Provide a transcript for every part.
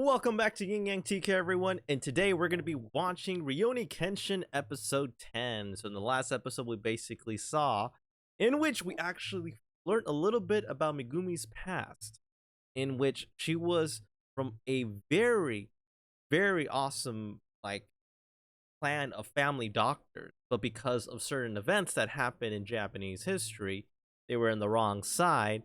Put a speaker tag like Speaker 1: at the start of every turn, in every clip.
Speaker 1: Welcome back to Yin Yang TK, everyone, and today we're going to be watching Rurouni Kenshin episode 10. So in the last episode we basically saw, in which we actually learned a little bit about Megumi's past, in which she was from a very, very awesome, clan of family doctors, but because of certain events that happened in Japanese history, they were in the wrong side,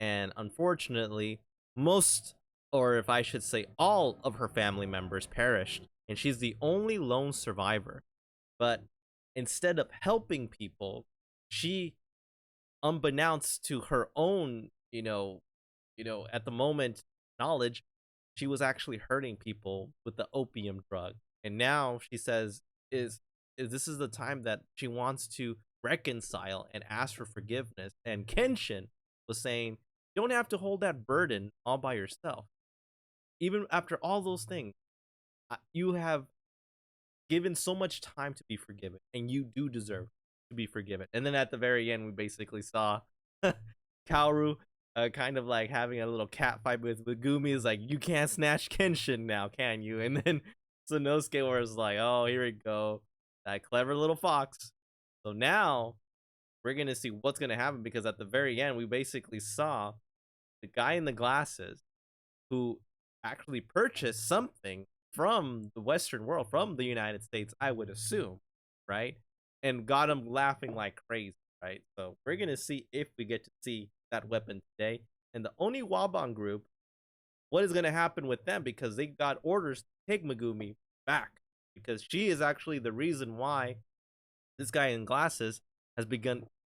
Speaker 1: and unfortunately, most, or if I should say all of her family members perished, and she's the only lone survivor. But instead of helping people, she, unbeknownst to her own, at the moment knowledge, she was actually hurting people with the opium drug. And now she says is this is the time that she wants to reconcile and ask for forgiveness. And Kenshin was saying, you don't have to hold that burden all by yourself. Even after all those things, you have given so much time to be forgiven, and you do deserve to be forgiven. And then at the very end, we basically saw Kaoru kind of like having a little cat fight with Megumi. Is like, you can't snatch Kenshin now, can you? And then Sanosuke was like, oh, here we go, that clever little fox. So now we're gonna see what's gonna happen, because at the very end, we basically saw the guy in the glasses who actually purchased something from the Western world, from the United States, I would assume, right? And got him laughing like crazy, right? So we're gonna see if we get to see that weapon today. And the Oni Waban group, what is gonna happen with them, because they got orders to take Megumi back, because she is actually the reason why this guy in glasses has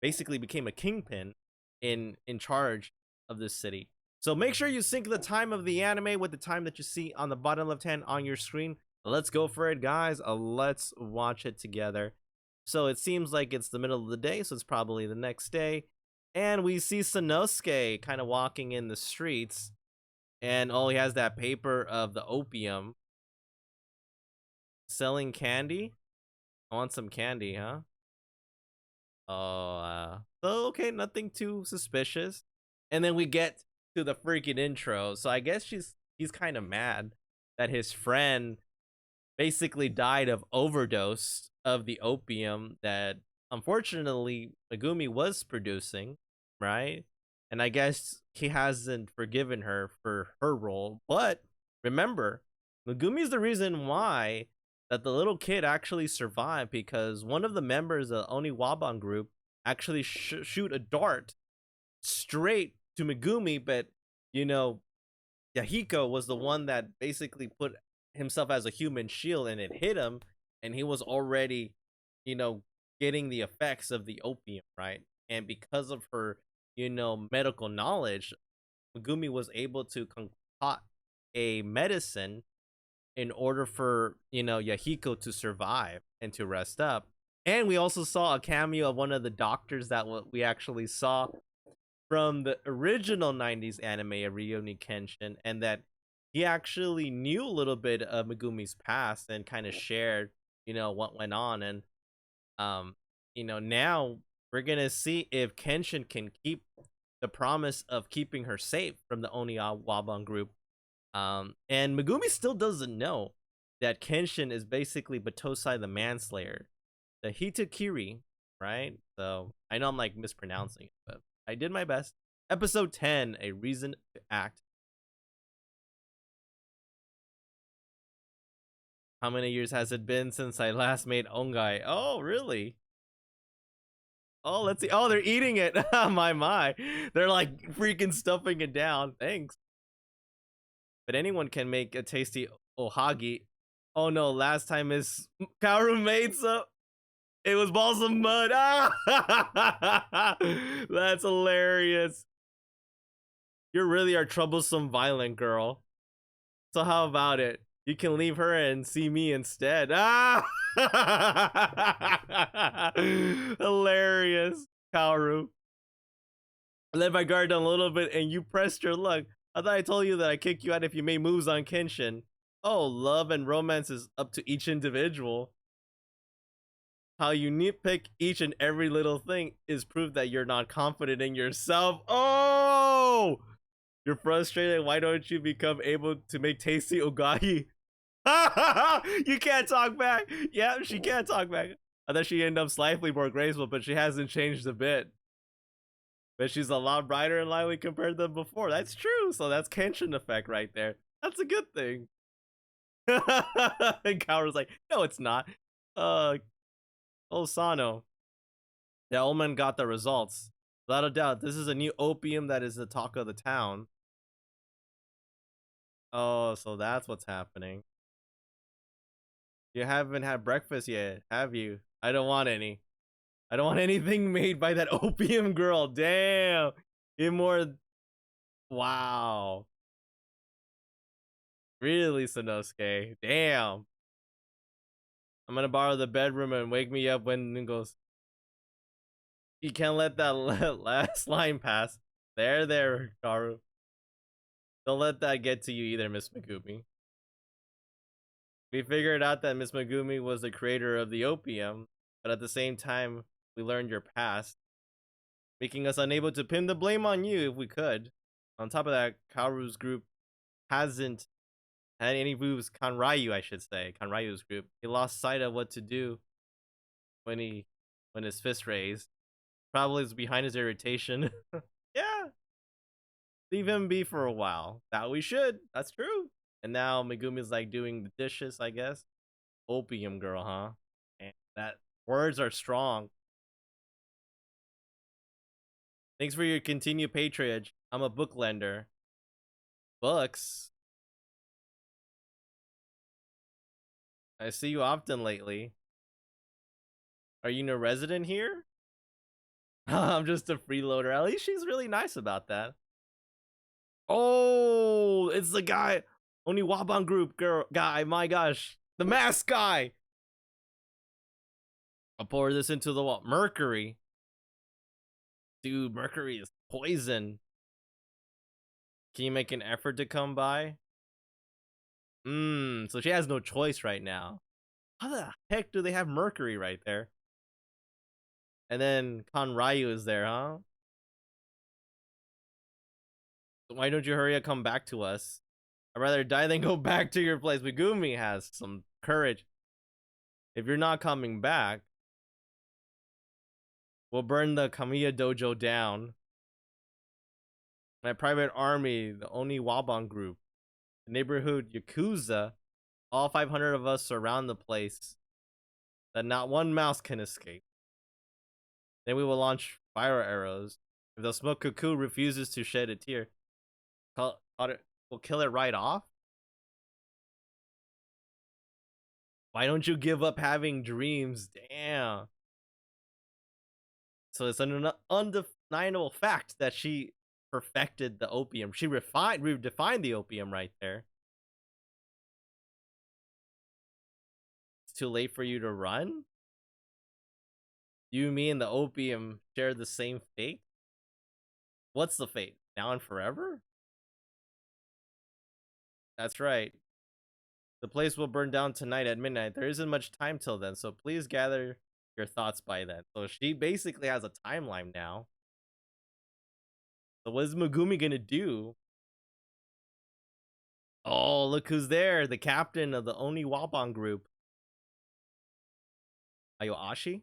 Speaker 1: basically became a kingpin in charge of this city. So make sure you sync the time of the anime with the time that you see on the bottom left hand on your screen. Let's go for it, guys. Let's watch it together. So it seems like it's the middle of the day, so it's probably the next day. And we see Sanosuke kind of walking in the streets. And oh, he has that paper of the opium. Selling candy? I want some candy, huh? Oh, so okay, nothing too suspicious. And then we get to the freaking intro. So I guess he's kind of mad that his friend basically died of overdose of the opium that unfortunately Megumi was producing, right? And I guess he hasn't forgiven her for her role. But remember, Megumi's the reason why that the little kid actually survived, because one of the members of the Oni Waban group actually shoot a dart straight to Megumi, but Yahiko was the one that basically put himself as a human shield, and it hit him, and he was already getting the effects of the opium, right? And because of her medical knowledge, Megumi was able to concoct a medicine in order for Yahiko to survive and to rest up. And we also saw a cameo of one of the doctors that we actually saw from the original 90s anime of Rurouni Kenshin, and that he actually knew a little bit of Megumi's past and kind of shared, what went on. And, now we're going to see if Kenshin can keep the promise of keeping her safe from the Oni Waban group. And Megumi still doesn't know that Kenshin is basically Battosai the manslayer, the Hitokiri, right? So I know I'm like mispronouncing it, but I did my best. Episode 10, A Reason to Act. How many years has it been since I last made ongai? Oh, really? Oh, let's see. Oh, they're eating it. my. They're like freaking stuffing it down. Thanks. But anyone can make a tasty ohagi. Oh no, last time Miss Kaoru made some. It was balls of mud. Ah! That's hilarious. You really are troublesome, violent girl. So how about it? You can leave her and see me instead. Ah! Hilarious, Kaoru. I let my guard down a little bit and you pressed your luck. I thought I told you that I kick you out if you made moves on Kenshin. Oh, love and romance is up to each individual. How you nitpick each and every little thing is proof that you're not confident in yourself. Oh! You're frustrated. Why don't you become able to make tasty ugali? You can't talk back. Yeah, she can't talk back. I thought she ended up slightly more graceful, but she hasn't changed a bit. But she's a lot brighter and lively compared to before. That's true. So that's Kenshin effect right there. That's a good thing. And Kaoru's like, no, it's not. Oh, Sano. The old man got the results. Without a doubt, this is a new opium that is the talk of the town. Oh, so that's what's happening. You haven't had breakfast yet, have you? I don't want any. I don't want anything made by that opium girl. Damn. Get more. Wow. Really, Sanosuke? Damn. I'm gonna borrow the bedroom and wake me up when it goes. You can't let that last line pass. There, Kaoru. Don't let that get to you either, Miss Megumi. We figured out that Miss Megumi was the creator of the opium, but at the same time, we learned your past, making us unable to pin the blame on you if we could. On top of that, Kaoru's group hasn't had any moves. Kanryu, I should say, Kanryu's group. He lost sight of what to do when his fist raised. Probably is behind his irritation. Yeah, leave him be for a while. That we should. That's true. And now Megumi's like doing the dishes, I guess. Opium girl, huh? And that words are strong. Thanks for your continued patronage. I'm a book lender. Books? I see you often lately. Are you no resident here? I'm just a freeloader. At least she's really nice about that. Oh, it's the guy. Only Waban group girl guy. My gosh. The mask guy. I'll pour this into the wall. Mercury. Dude, mercury is poison. Can you make an effort to come by? So she has no choice right now. How the heck do they have mercury right there? And then Kanryu is there, huh? Why don't you hurry up, come back to us? I'd rather die than go back to your place. Megumi has some courage. If you're not coming back, we'll burn the Kamiya dojo down. My private army, the Oni Waban group, the neighborhood Yakuza, all 500 of us surround the place that not one mouse can escape. Then we will launch fire arrows. If the smoke cuckoo refuses to shed a tear, we'll kill it right off. Why don't you give up having dreams? Damn. So it's an undeniable fact that she perfected the opium. She redefined the opium right there. It's too late for you to run? You, me, and the opium share the same fate? What's the fate? Now and forever? That's right. The place will burn down tonight at midnight. There isn't much time till then, so please gather your thoughts by then. So she basically has a timeline now. So what is Megumi gonna do? Oh, look who's there. The captain of the Oni Waban group. Ayoashi?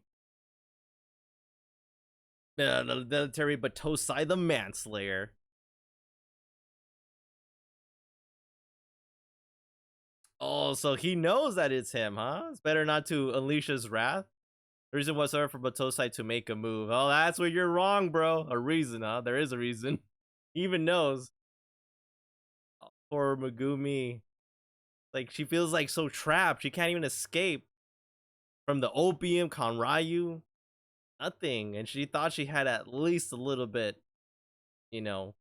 Speaker 1: The military Battosai, the manslayer. Oh, so he knows that it's him, huh? It's better not to unleash his wrath. The reason whatsoever for Battosai to make a move. Oh, that's where you're wrong, bro. A reason, huh? There is a reason. He even knows. Oh, poor Megumi. Like, she feels like so trapped. She can't even escape from the opium, Kanryu. Nothing. And she thought she had at least a little bit, you know,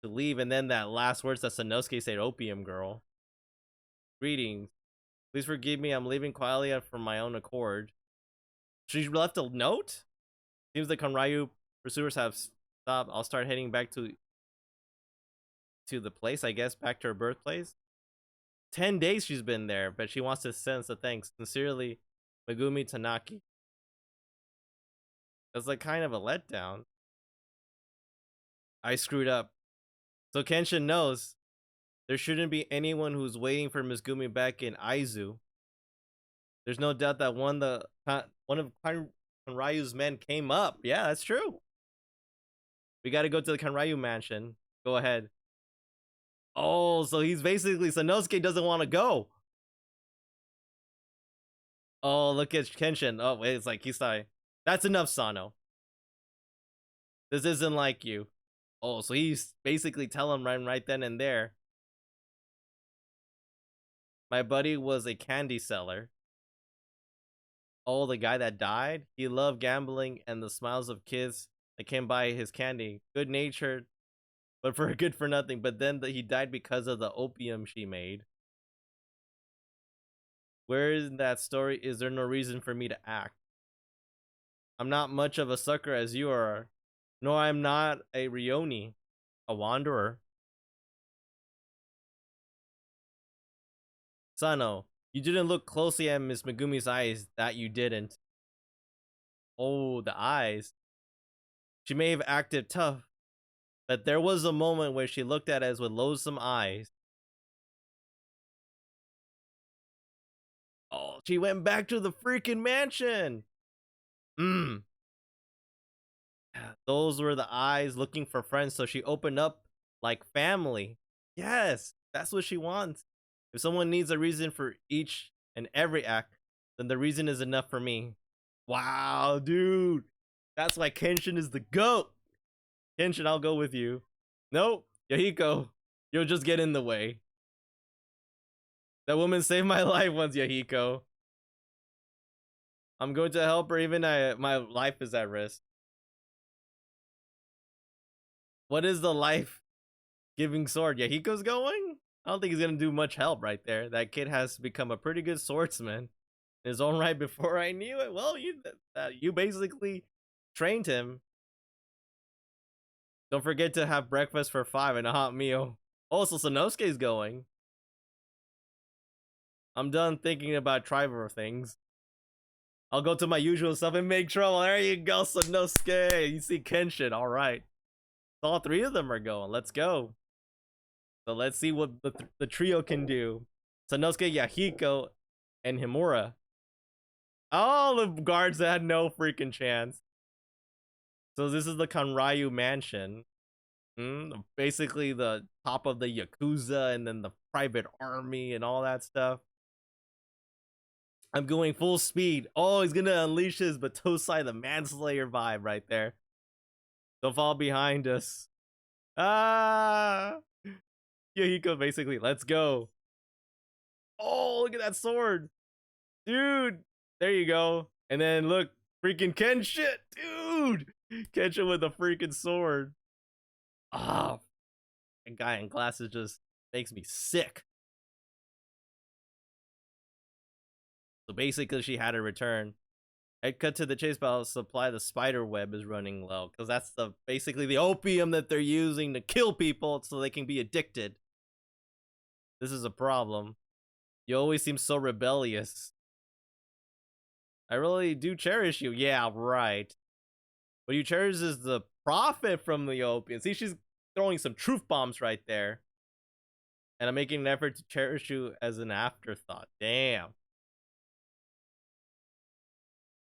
Speaker 1: to leave. And then that last words that Sanosuke said, opium girl. Greetings. Please forgive me. I'm leaving quietly from my own accord. She left a note? Seems the Kanryu pursuers have stopped. I'll start heading back to the place, I guess, back to her birthplace. 10 days she's been there, but she wants to send a thanks. Sincerely, Megumi Tanaki. That's like kind of a letdown. I screwed up. So Kenshin knows there shouldn't be anyone who's waiting for Megumi back in Aizu. There's no doubt that one of Kanryu's men came up. Yeah, that's true. We got to go to the Kanryu mansion. Go ahead. Oh, so he's basically Sanosuke doesn't want to go. Oh, look at Kenshin. Oh, wait, it's like Kisai. That's enough, Sano. This isn't like you. Oh, so he's basically telling him right then and there. My buddy was a candy seller. Oh, the guy that died? He loved gambling and the smiles of kids that came by his candy. Good natured, but for good for nothing. But then he died because of the opium she made. Where in that story is there no reason for me to act? I'm not much of a sucker as you are. No, I'm not a Rurouni, a wanderer. Sano, you didn't look closely at Miss Megumi's eyes. That you didn't. Oh, the eyes. She may have acted tough, but there was a moment where she looked at us with loathsome eyes. Oh, she went back to the freaking mansion. Those were the eyes looking for friends, so she opened up like family. Yes, that's what she wants. If someone needs a reason for each and every act, then the reason is enough for me. Wow, dude. That's why Kenshin is the GOAT. Kenshin, I'll go with you. Nope, Yahiko, you'll just get in the way. That woman saved my life once, Yahiko. I'm going to help her even my life is at risk. What is the life-giving sword? Yahiko's going? I don't think he's gonna do much help right there. That kid has become a pretty good swordsman in his own right before I knew it. Well, you basically trained him. Don't forget to have breakfast for 5 and a hot meal. Oh, so Sanosuke's going. I'm done thinking about tribal things. I'll go to my usual stuff and make trouble. There you go, Sanosuke. You see Kenshin. All right. All 3 of them are going. Let's go. So let's see what the trio can do. Sanosuke, Yahiko, and Himura. All the guards that had no freaking chance. So this is the Kanryu mansion. Basically the top of the Yakuza and then the private army and all that stuff. I'm going full speed. Oh, he's gonna unleash his Battosai the Manslayer vibe right there. Don't fall behind us. Ah! Yahiko basically, let's go. Oh, look at that sword. Dude, there you go. And then look, freaking Kenshin. Dude, Kenshin with a freaking sword. Ah, a guy in glasses just makes me sick. So basically, she had to return. I'd cut to the chase battle supply. The spider web is running low because that's basically the opium that they're using to kill people so they can be addicted. This is a problem. You always seem so rebellious. I really do cherish you. Yeah, right. What you cherish is the profit from the opium. See, she's throwing some truth bombs right there. And I'm making an effort to cherish you as an afterthought. Damn.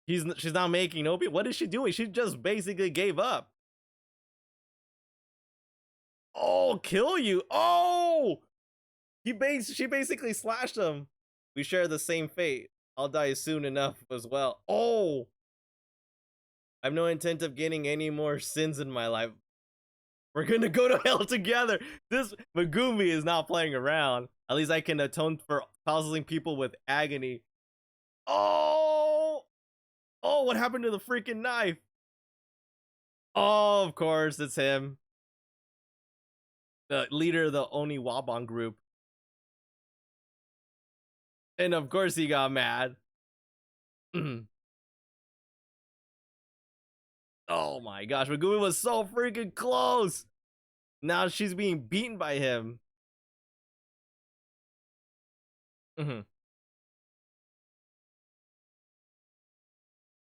Speaker 1: She's not making opium. What is she doing? She just basically gave up. Oh, kill you. Oh! She basically slashed him. We share the same fate. I'll die soon enough as well. Oh! I have no intent of getting any more sins in my life. We're gonna go to hell together. This Megumi is not playing around. At least I can atone for causing people with agony. Oh! Oh, what happened to the freaking knife? Oh, of course, it's him. The leader of the Oniwaban group. And of course he got mad. Oh my gosh, Megumi was so freaking close. Now she's being beaten by him. And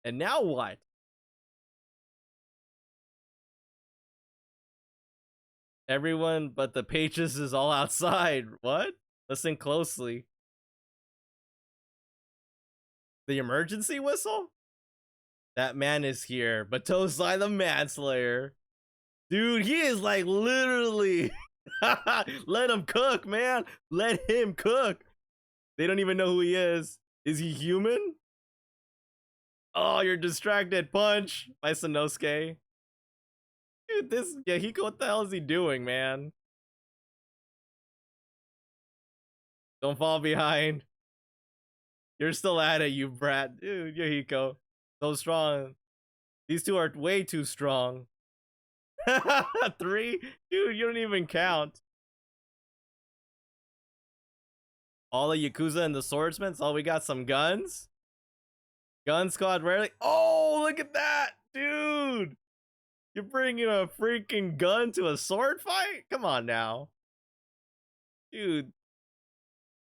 Speaker 1: now what? Everyone but the pages is all outside. What? Listen closely. The emergency whistle? That man is here. Battosai the manslayer. Dude, he is like literally. Let him cook, man. Let him cook. They don't even know who he is. Is he human? Oh, you're distracted. Punch by Sanosuke. Dude, this Yahiko, what the hell is he doing, man? Don't fall behind. You're still at it, you brat. Dude, Yahiko. So strong. These two are way too strong. 3? Dude, you don't even count. All the Yakuza and the swordsmen. Oh, we got some guns. Gun squad rarely. Oh, look at that. Dude. You're bringing a freaking gun to a sword fight? Come on now. Dude.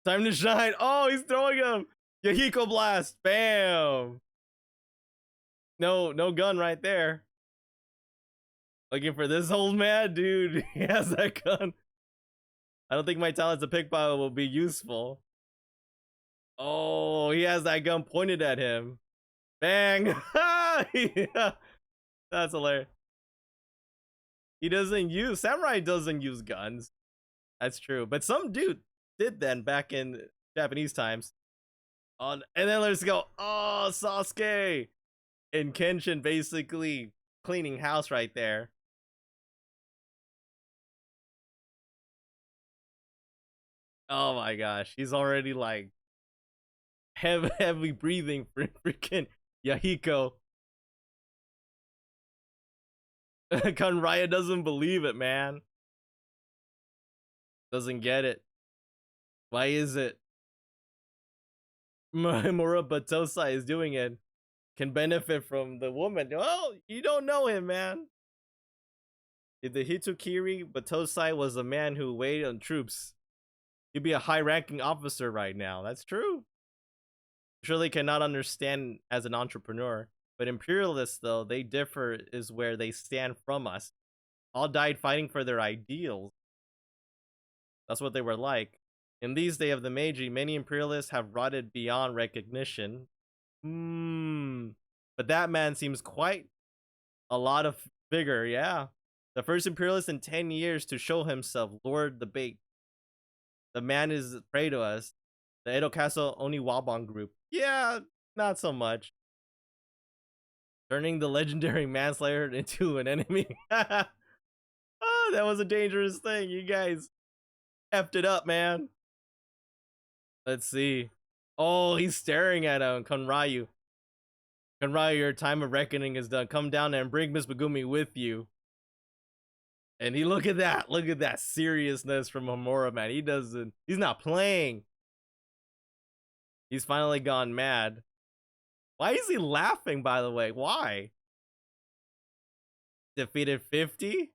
Speaker 1: Time to shine. Oh, he's throwing him. Yahiko blast. Bam. No gun right there. Looking for this old man? Dude, he has that gun. I don't think my talents of pickpocket will be useful. Oh, he has that gun pointed at him. Bang. Yeah. That's hilarious. Samurai doesn't use guns. That's true. But some dude did then back in Japanese times. And then let's go. Oh, Sasuke and Kenshin basically cleaning house right there. Oh my gosh. He's already like heavy breathing for freaking Yahiko. Kanryu doesn't believe it, man. Doesn't get it. Why is it? Mura Battosai is doing it. Can benefit from the woman. Oh, you don't know him, man. The Hitokiri Battosai was a man who weighed on troops. He'd be a high-ranking officer right now. That's true. Surely cannot understand as an entrepreneur. But imperialists, though, they differ is where they stand from us. All died fighting for their ideals. That's what they were like. In these days of the Meiji, many imperialists have rotted beyond recognition. But that man seems quite a lot of vigor, yeah. The first imperialist in 10 years to show himself, Lord the Bait. The man is a prey to us. The Edo Castle Oniwabon group. Yeah, not so much. Turning the legendary manslayer into an enemy. Oh, that was a dangerous thing. You guys effed it up, man. Let's see. Oh, he's staring at him. Kanryu. Kanryu, your time of reckoning is done. Come down and bring Miss Megumi with you. And look at that. Look at that seriousness from Homura, man. He's not playing. He's finally gone mad. Why is he laughing, by the way? Why? Defeated 50?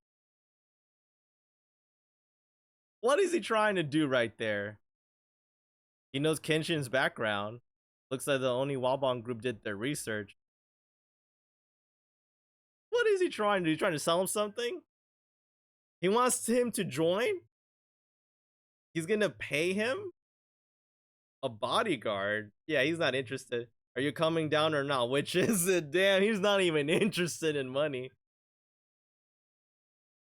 Speaker 1: What is he trying to do right there? He knows Kenshin's background. Looks like the Oniwabon group did their research. What is he trying to do? He's trying to sell him something? He wants him to join? He's gonna pay him? A bodyguard? Yeah, he's not interested. Are you coming down or not? Which is it? Damn, he's not even interested in money.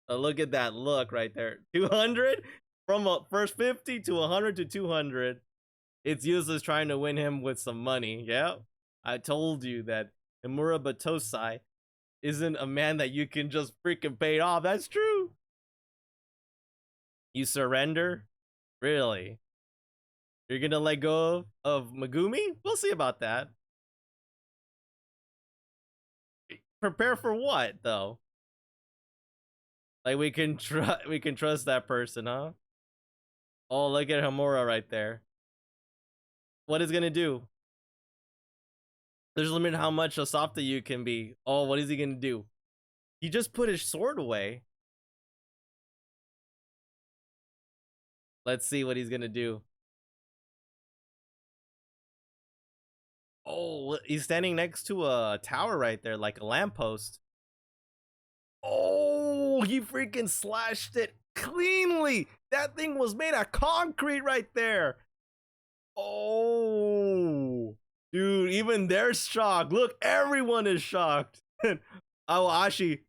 Speaker 1: Look at that look right there. 200? From a first 50 to 100 to 200. It's useless trying to win him with some money. Yeah, I told you that Mura Battosai isn't a man that you can just freaking pay off. That's true. You surrender? Really? You're gonna let go of Megumi? We'll see about that. Prepare for what, though? Like we can trust that person, huh? Oh, look at Homura right there. What is gonna do? There's a limit how much a softer you can be. Oh, what is he gonna do? He just put his sword away. Let's see what he's gonna do. Oh, he's standing next to a tower right there, like a lamppost. Oh, he freaking slashed it cleanly. That thing was made of concrete right there. Oh, dude, even they're shocked. Look, everyone is shocked. Awashi,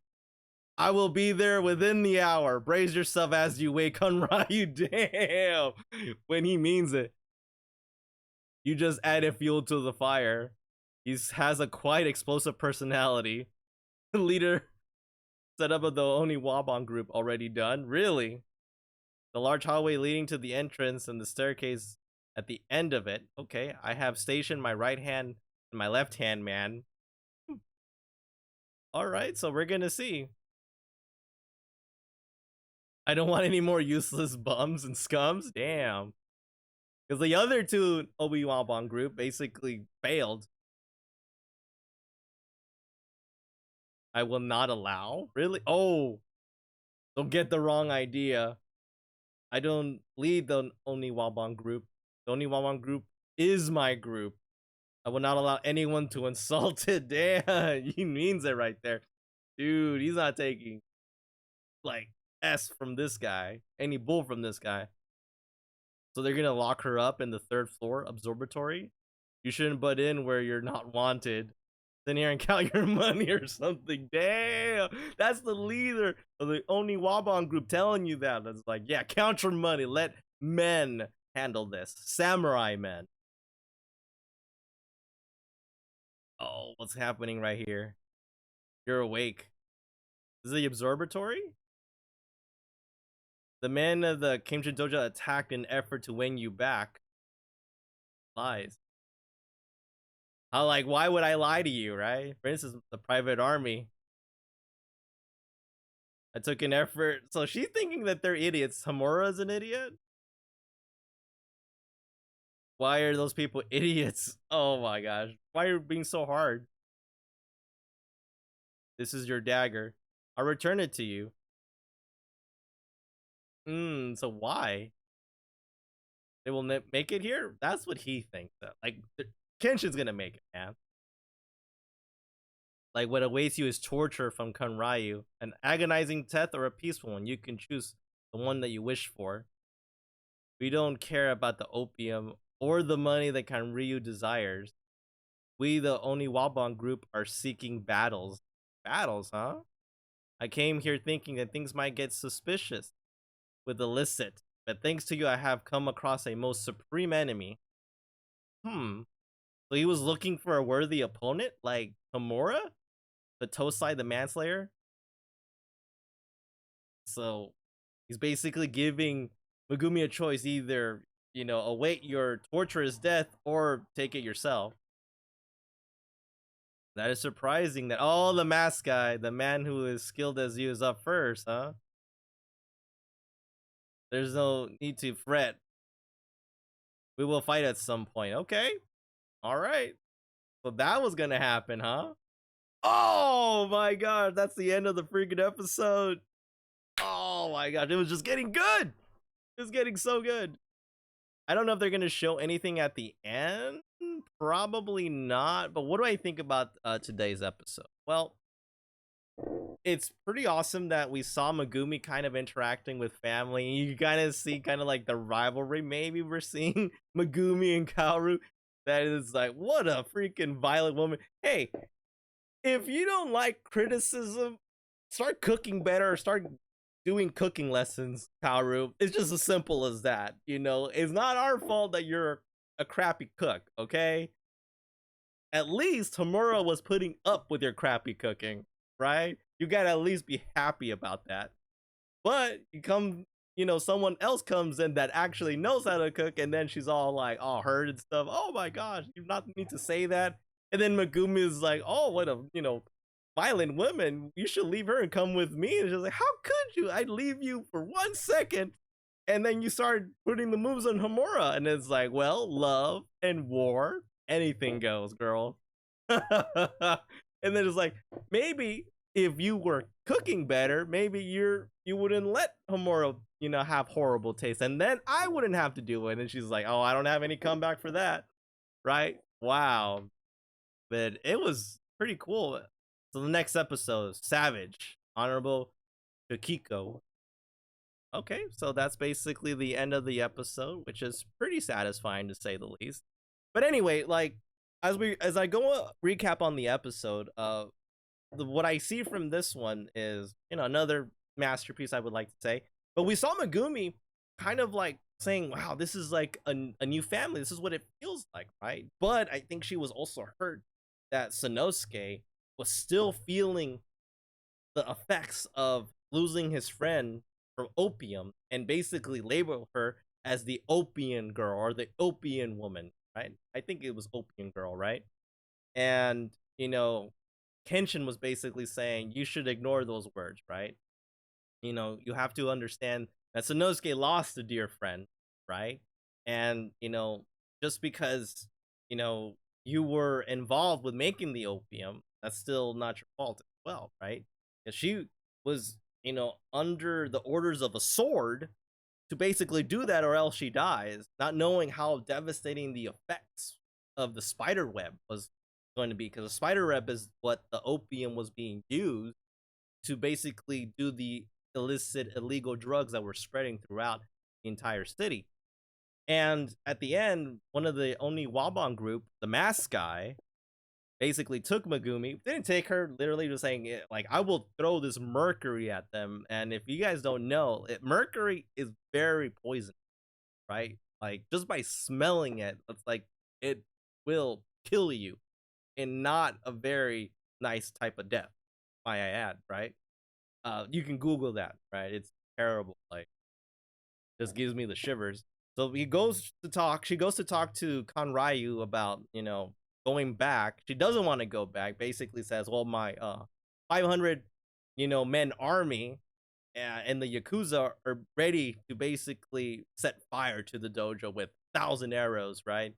Speaker 1: I will be there within the hour. Brace yourself as you wait, Kanryu. Damn, when he means it. You just added fuel to the fire. He has a quite explosive personality. Leader setup of the Oniwabon group already done. Really? The large hallway leading to the entrance and the staircase at the end of it. Okay, I have stationed my right hand and my left hand man. Alright, so we're gonna see. I don't want any more useless bums and scums. Damn. Because the other two Obi-Wan group basically failed. I will not allow? Really? Oh. Don't get the wrong idea. I don't lead the Oniwabon group. The Oniwabon group is my group. I will not allow anyone to insult it. Damn, he means it right there. Dude, he's not taking, like, S from this guy. Any bull from this guy. So they're gonna lock her up in the 3rd floor observatory? You shouldn't butt in where you're not wanted. Then here and count your money or something. Damn, that's the leader of the Oniwabon group telling you that. That's like, yeah, count your money. Let men handle this. Samurai men. Oh, what's happening right here? You're awake. Is it the observatory? The men of the Kenshin dojo attacked in an effort to win you back. Lies. How, like, why would I lie to you, right? For instance, the private army. I took an effort. So she's thinking that they're idiots. Hamura's an idiot? Why are those people idiots? Oh my gosh. Why are you being so hard? This is your dagger. I'll return it to you. So why? They will make it here? That's what he thinks. Like, Kenshin's gonna make it, man. Like, what awaits you is torture from Kanryu. An agonizing death or a peaceful one. You can choose the one that you wish for. We don't care about the opium or the money that Kanryu desires. We, the Oniwabon group, are seeking battles. Battles, huh? I came here thinking that things might get suspicious with illicit, but thanks to you, I have come across a most supreme enemy. So he was looking for a worthy opponent, like Hamura? Battosai the Manslayer? So he's basically giving Megumi a choice, either, await your torturous death or take it yourself. That is surprising that, the mask guy, the man who is skilled as you, is up first, huh? There's no need to fret. We will fight at some point. Okay. Alright. So that was gonna happen, huh? Oh my god, that's the end of the freaking episode. Oh my god, it was just getting good. It was getting so good. I don't know if they're gonna show anything at the end. Probably not. But what do I think about today's episode? Well, it's pretty awesome that we saw Megumi kind of interacting with family. You kind of see kind of like the rivalry. Maybe we're seeing Megumi and Kaoru. That is like, what a freaking violent woman. Hey, if you don't like criticism, start cooking better or start doing cooking lessons, Kaoru. It's just as simple as that. It's not our fault that you're a crappy cook, okay? At least Hamura was putting up with your crappy cooking, right? You gotta at least be happy about that. But someone else comes in that actually knows how to cook, and then she's all like, all hurt and stuff. Oh my gosh, you not need to say that. And then Megumi is like, oh, what a, violent woman. You should leave her and come with me. And she's like, how could you? I'd leave you for 1 second. And then you start putting the moves on Hamura. And it's like, well, love and war, anything goes, girl. And then it's like, maybe if you were cooking better, maybe you wouldn't let Hamura, have horrible taste. And then I wouldn't have to do it. And she's like, oh, I don't have any comeback for that. Right? Wow. But it was pretty cool. So the next episode, Savage, Honorable Chikiko. Okay, so that's basically the end of the episode, which is pretty satisfying to say the least. But anyway, like as I go recap on the episode, what I see from this one is, another masterpiece, I would like to say. But we saw Megumi kind of like saying, wow, this is like a new family. This is what it feels like, right? But I think she was also hurt that Sanosuke was still feeling the effects of losing his friend from opium and basically label her as the opium girl or the opium woman, right? I think it was opium girl, right? And, Kenshin was basically saying you should ignore those words, right? You have to understand that Sanosuke lost a dear friend, right? And, just because, you were involved with making the opium, that's still not your fault as well, right? Because she was, under the orders of a sword to basically do that or else she dies, not knowing how devastating the effects of the spider web was going to be, because the spider web is what the opium was being used to basically do the illicit illegal drugs that were spreading throughout the entire city. And at the end, one of the only Wabon group, the mask guy, basically took Megumi. Didn't take her, literally just saying, like, I will throw this mercury at them. And if you guys don't know, mercury is very poisonous, right? Like, just by smelling it, it's like, it will kill you in not a very nice type of death, might I add, right? You can Google that, right? It's terrible. Like, just gives me the shivers. So she goes to talk to Kanryu about, going back. She doesn't want to go back. Basically says, well, my 500, men army and the Yakuza are ready to basically set fire to the dojo with 1,000 arrows, right?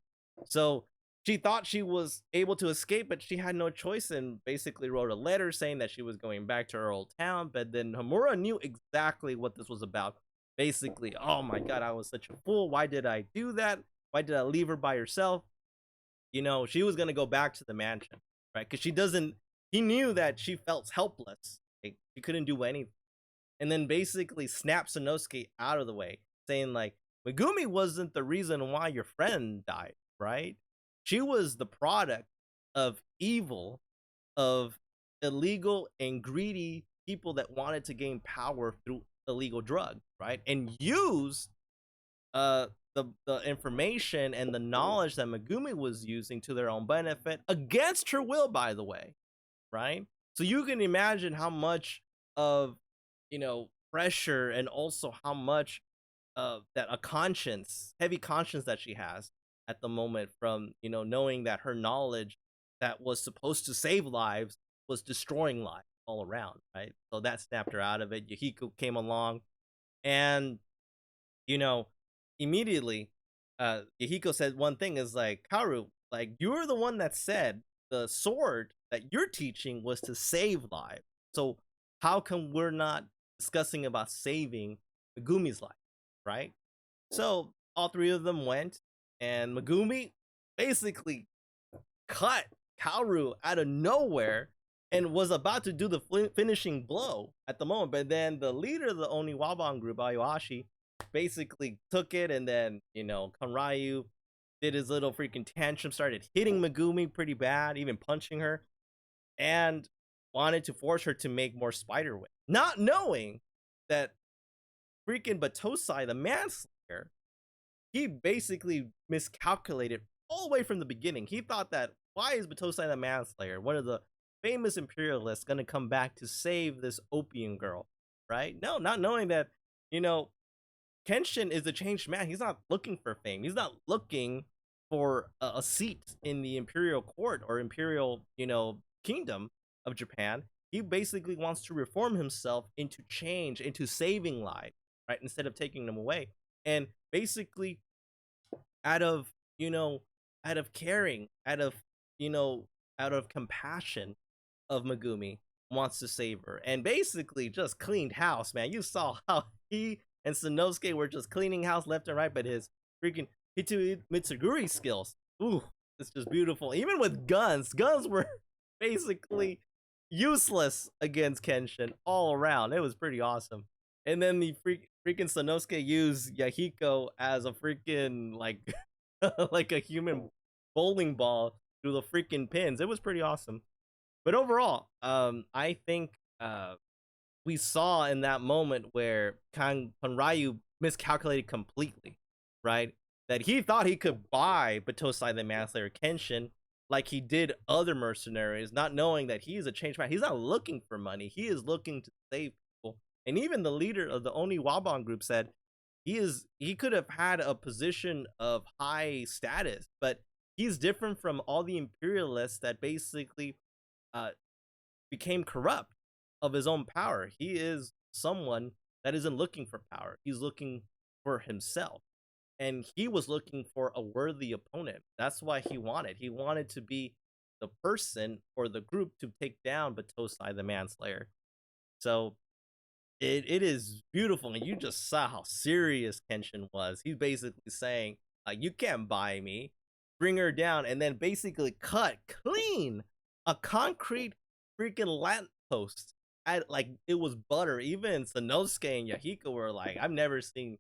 Speaker 1: So she thought she was able to escape, but she had no choice and basically wrote a letter saying that she was going back to her old town. But then Homura knew exactly what this was about. Basically, oh my god, I was such a fool. Why did I do that? Why did I leave her by herself? She was going to go back to the mansion, right? Because he knew that she felt helpless. Like, she couldn't do anything. And then basically snapped Sanosuke out of the way, saying, like, Megumi wasn't the reason why your friend died, right? She was the product of evil, of illegal and greedy people that wanted to gain power through illegal drugs, right? And use the information and the knowledge that Megumi was using to their own benefit against her will, by the way, right? So you can imagine how much of, pressure and also how much that heavy conscience that she has at the moment from, knowing that her knowledge that was supposed to save lives was destroying lives all around, right? So that snapped her out of it. Yahiko came along and, immediately, Yahiko said one thing is like, Kaoru, like, you're the one that said the sword that you're teaching was to save lives. So how come we're not discussing about saving Megumi's life, right? So all three of them went, and Megumi basically cut Kaoru out of nowhere and was about to do the finishing blow at the moment. But then the leader of the Oniwaban group, Ayoashi, basically took it, and then, Kanryu did his little freaking tantrum, started hitting Megumi pretty bad, even punching her, and wanted to force her to make more spider web. Not knowing that freaking Battosai, the manslayer, he basically miscalculated all the way from the beginning. He thought that, why is Battosai the manslayer, one of the famous imperialists, going to come back to save this opium girl, right? No, not knowing that, Kenshin is a changed man. He's not looking for fame. He's not looking for a seat in the imperial court or imperial, kingdom of Japan. He basically wants to reform himself into change, into saving lives, right? Instead of taking them away. And basically, out of caring, out of compassion of Megumi, wants to save her. And basically just cleaned house, man. You saw how he and Sanosuke were just cleaning house left and right, but his freaking Mitsuguri skills, ooh, it's just beautiful. Even with guns were basically useless against Kenshin all around. It was pretty awesome. And then the freaking Sanosuke used Yahiko as a freaking like like a human bowling ball through the freaking pins. It was pretty awesome. But overall, I think we saw in that moment where Kanryu miscalculated completely, right? That he thought he could buy Battosai the Manslayer Kenshin like he did other mercenaries, not knowing that he is a changed man. He's not looking for money. He is looking to save people. And even the leader of the Oni Waban group said he could have had a position of high status, but he's different from all the imperialists that basically uh, became corrupt of his own power. He is someone that isn't looking for power. He's looking for himself. And he was looking for a worthy opponent. That's why he wanted. He wanted to be the person or the group to take down Battosai the Manslayer. So it is beautiful. And you just saw how serious Kenshin was. He's basically saying, you can't buy me. Bring her down. And then basically cut clean a concrete freaking lamppost. Like it was butter. Even Sanosuke and Yahiko were like, I've never seen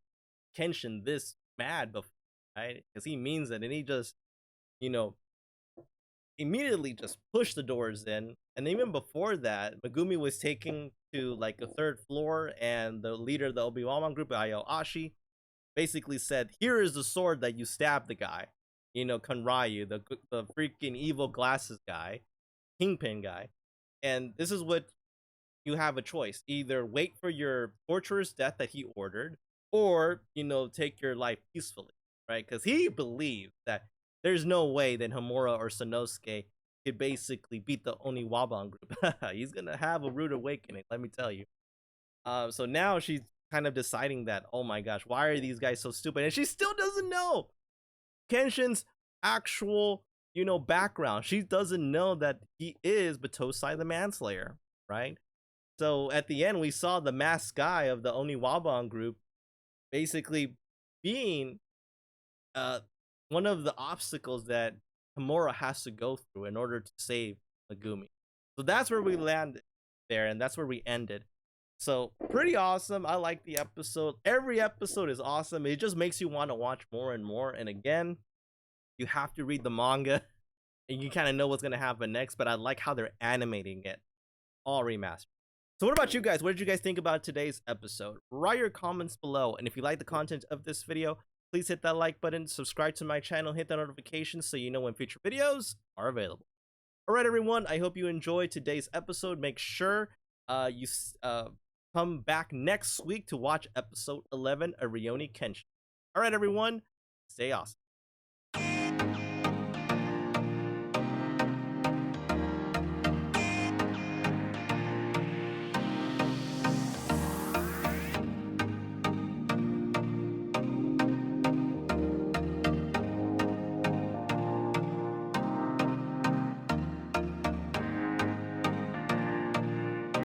Speaker 1: Kenshin this mad before, right? Because he means it, and he just, immediately just pushed the doors in. And even before that, Megumi was taken to like a third floor, and the leader of the Obi-Wan group, Ayoashi, basically said, "Here is the sword that you stabbed the guy." Kanryu, the freaking evil glasses guy, kingpin guy, and this is what you have a choice: either wait for your torturous death that he ordered, or take your life peacefully, right? Because he believed that there's no way that Homura or Sanosuke could basically beat the Oniwaban group. He's gonna have a rude awakening, let me tell you. So now she's kind of deciding that, oh my gosh, why are these guys so stupid? And she still doesn't know Kenshin's actual background. She doesn't know that he is Battosai the Manslayer, right? So at the end, we saw the masked guy of the Oniwaban group basically being one of the obstacles that Homura has to go through in order to save Megumi. So that's where we landed there, and that's where we ended. So pretty awesome. I like the episode. Every episode is awesome. It just makes you want to watch more and more. And again, you have to read the manga and you kind of know what's going to happen next. But I like how they're animating it all remastered. So what about you guys? What did you guys think about today's episode? Write your comments below. And if you like the content of this video, please hit that like button, subscribe to my channel, hit that notification so you know when future videos are available. All right, everyone. I hope you enjoyed today's episode. Make sure you come back next week to watch episode 11 of Rurouni Kenshin. All right, everyone. Stay awesome.